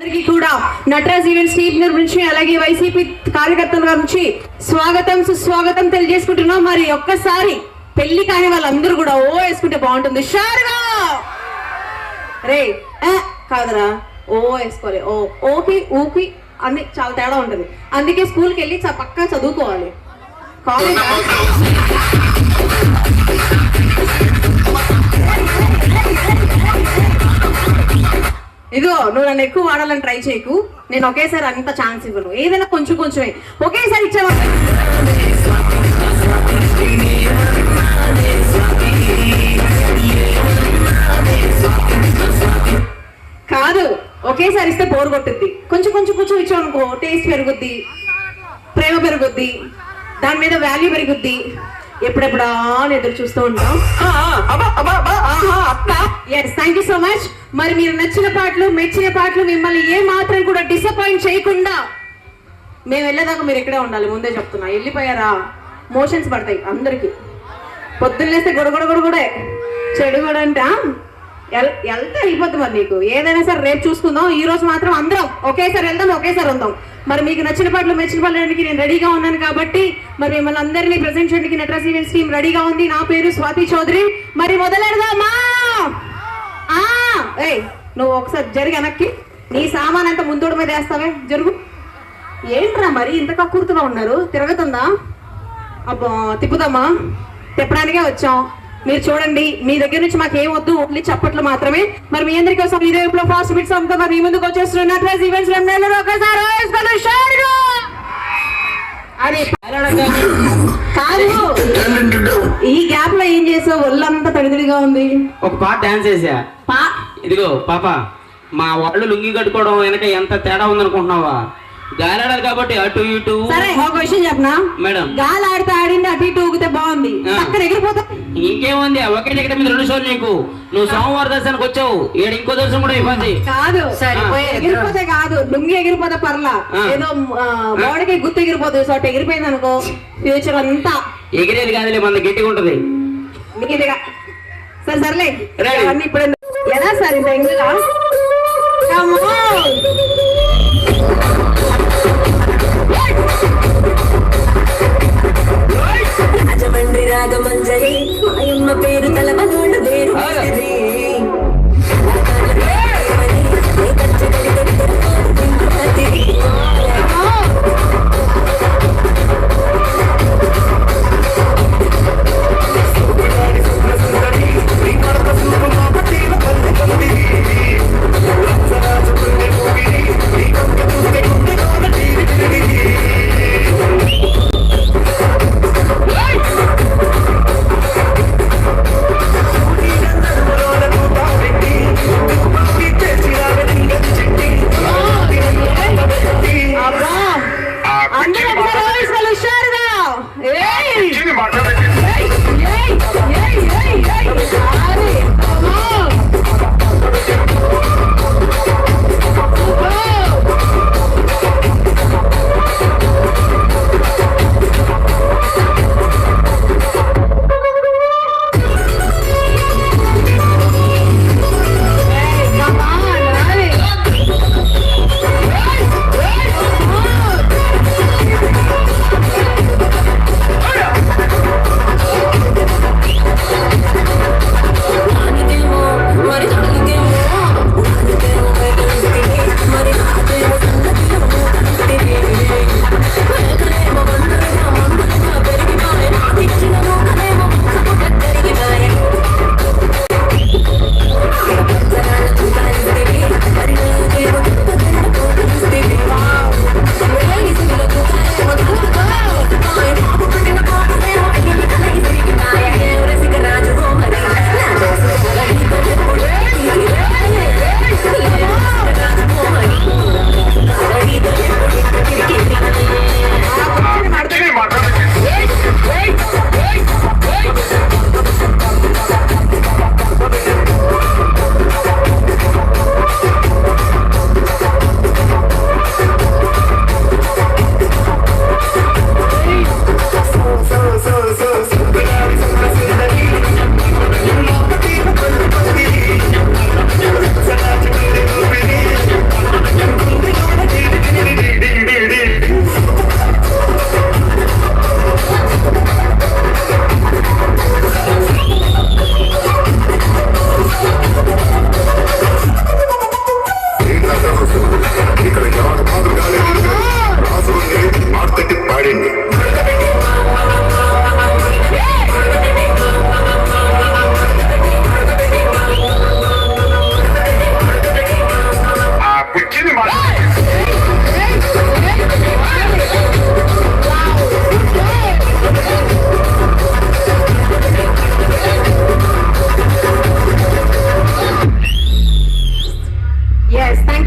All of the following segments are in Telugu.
అందరికీ కూడా నటరాజ్ ఈవెంట్స్ టీమ్ నుంచి అలాగే వైసీపీ కార్యకర్తల నుంచి స్వాగతం సుస్వాగతం తెలియజేసుకుంటున్నాం. మరి ఒక్కసారి పెళ్లి కాని వాళ్ళందరూ కూడా ఓ వేసుకుంటే బాగుంటుంది. షారుగా రే కాదరా ఓ వేసుకోవాలి. ఓకి ఊకి అన్ని చాలా తేడా ఉంటుంది. అందుకే స్కూల్కి వెళ్ళి పక్కా చదువుకోవాలి. కాలేజ్ ఇదిగో నువ్వు నన్ను ఎక్కువ వాడాలని ట్రై చేయకు. నేను ఒకేసారి అంత ఛాన్స్ ఇవ్వను. ఏదైనా కొంచెం కొంచెమే ఒకేసారి ఇచ్చావా కాదు. ఒకేసారి ఇస్తే బోర్ కొట్టుద్ది. కొంచెం కొంచెం కొంచెం ఇచ్చావు అనుకో టేస్ట్ పెరుగుద్ది, ప్రేమ పెరుగుద్ది, దాని మీద వాల్యూ పెరుగుద్ది. ఎప్పుడెప్పుడా అని ఎదురు చూస్తూ ఉంటాం. Thank you so much. మరి మీరు నచ్చిన పాటలు మెచ్చిన పాటలు మిమ్మల్ని ఏ మాత్రం కూడా డిసప్పాయింట్ చేయకుండా మేము వెళ్ళేదాకా మీరు ఇక్కడే ఉండాలి. ముందే చెప్తున్నా. వెళ్ళిపోయారా మోషన్స్ పడతాయి అందరికి. పొద్దున్నేస్తే గొడగొడగొడగొడే చెడు కూడా అంటే వెళ్తే అయిపోద్ది. మరి నీకు ఏదైనా సరే రేపు చూసుకుందాం. ఈ రోజు మాత్రం అందరం ఒకేసారి వెళ్దాం, ఒకేసారి ఉందాం. మరి మీకు నచ్చిన పాటలు మెచ్చిన పాటలకి నేను రెడీగా ఉన్నాను కాబట్టి మరి మిమ్మల్ని అందరినీ ప్రెజెంట్ చేయడానికి నటరాజ్ ఈవెంట్స్ టీమ్ రెడీగా ఉంది. నా పేరు స్వాతి చౌదరి. మరి మొదలెడదామా? నువ్వు ఒకసారి జరిగి వెనక్కి నీ సామాన్ అంతా ముందోడు మీద వేస్తావే. జరుగు. ఏంట్రా మరి ఇంత కక్కుర్తుగా ఉన్నారు? తిరగతుందా? అబ్బా తిప్పుదామా? తిప్పడానికే వచ్చాం. మీరు చూడండి, మీ దగ్గర నుంచి మాకు ఏం వద్దు, ఓన్లీ చప్పట్లు మాత్రమే. మరి మీ అందరి కోసం ఇదే ఫాస్ట్ బిట్స్ అంతా మీ ముందుకు వచ్చేస్తున్న నటరాజ్ ఈవెంట్స్ ఒకసారి అది కాదు. ఈ గ్యాప్ లో ఏం చేసావు? ఒళ్ళంతా తడిదిడిగా ఉంది. ఒక పాట డాన్స్ చేసా. ఇదిగో పాప, మా వాళ్ళు లుంగి కట్టుకోవడం వెనక ఎంత తేడా ఉందనుకుంటున్నావా? గాలి ఆడాలి కాబట్టి అటు ఇటు. సరే ఒక విషయం చెప్పనా మేడం? గాలి ఆడితే ఆడింది, అటు ఇటు ఊగితే బాగుంది, అక్కడ ఎగిరిపోతా. ఇంకేముంది? ఒకే టికెట్ మీద 2 షోలు నీకు. నువ్వు సోమవారం దర్శనానికి వచ్చావు, ఏడు ఇంకో దర్శనం కూడా ఇవ్వండి. కాదు ఎగిరిపోతే కాదు, లుంగి ఎగిరిపోతే పర్లా. ఏదో బాడీకి గుర్తు ఎగిరిపోతుంది. సో అటు ఎగిరిపోయింది అనుకో ఫ్యూచర్ అంతా ఎగిరేది కాదులే, మన గట్టిగా ఉంటది. మీదిగా సరే సర్లే అన్ని ఇప్పుడు ఎలా సార్ ఇంత ఇంకా రాజమండ్రి రాగమంజరి మాయమ్మ పేరు తలపగోడు వేరు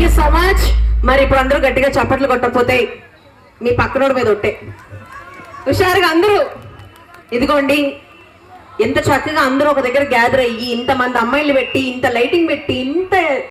థ్యాంక్ యూ సో మచ్. మరి ఇప్పుడు అందరూ గట్టిగా చప్పట్లు కొట్టకపోతే మీ పక్కనోడి మీద ఒట్టే. హుషారుగా అందరూ ఇదిగోండి, ఎంత చక్కగా అందరూ ఒక దగ్గర గ్యాదర్ అయ్యి ఇంతమంది అమ్మాయిలు పెట్టి, ఇంత లైటింగ్ పెట్టి, ఇంత